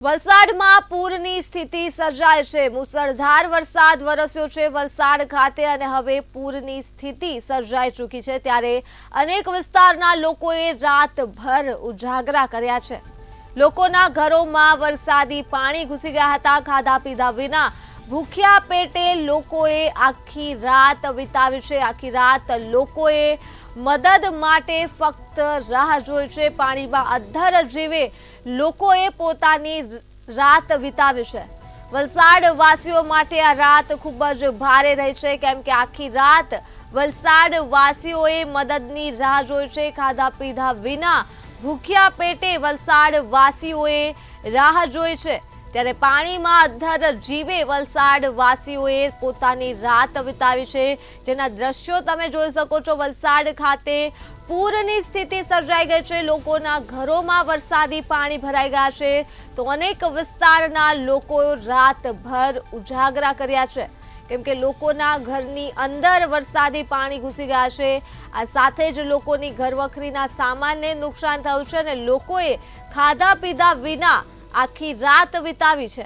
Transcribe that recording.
વલસાડમાં પૂરની સ્થિતિ સર્જાય છે। મુસળધાર વરસાદ વરસ્યો છે વલસાડ ખાતે અને હવે પૂરની સ્થિતિ સર્જાઈ ચૂકી છે। ત્યારે અનેક વિસ્તારના લોકોએ રાતભર ઉજાગરા કર્યા છે। લોકોના ઘરોમાં વરસાદી પાણી ઘૂસી ગયા હતા। ખાધા પીધા વિના ભૂખ્યા પેટે લોકોએ આખી રાત વિતાવી છે। આખી રાત લોકોએ મદદ માટે ફક્ત રાહ જોઈ છે। પાણીમાં અધ્ધર જીવે લોકોએ પોતાની રાત વિતાવી છે। વલસાડ વાસીઓ માટે આ રાત ખૂબ જ ભારે રહી છે, કેમ કે આખી રાત વલસાડ વાસીઓએ મદદની રાહ જોઈ છે। ખાધા પીધા વિના ભૂખ્યા પેટે વલસાડ વાસીઓએ રાહ જોઈ છે। ત્યારે પાણીમાં અધ્ધર જીવે વલસાડ વાસીઓએ પોતાની રાત વિતાવી છે। જેના દ્રશ્યો તમે જોઈ શકો છો। વલસાડ ખાતે પૂરની સ્થિતિ સર્જાઈ ગઈ છે। લોકોના ઘરોમાં વરસાદી પાણી ભરાઈ ગયા છે, તો અનેક વિસ્તારના લોકો રાતભર ઉજાગરા કર્યા છે, કેમ કે લોકોના ઘરની અંદર વરસાદી પાણી ઘૂસી ગયા છે। આ સાથે જ લોકોની ઘરવખરીના સામાનને નુકસાન થયું છે અને લોકોએ ખાધા પીધા વિના આખી રાત વિતાવી છે।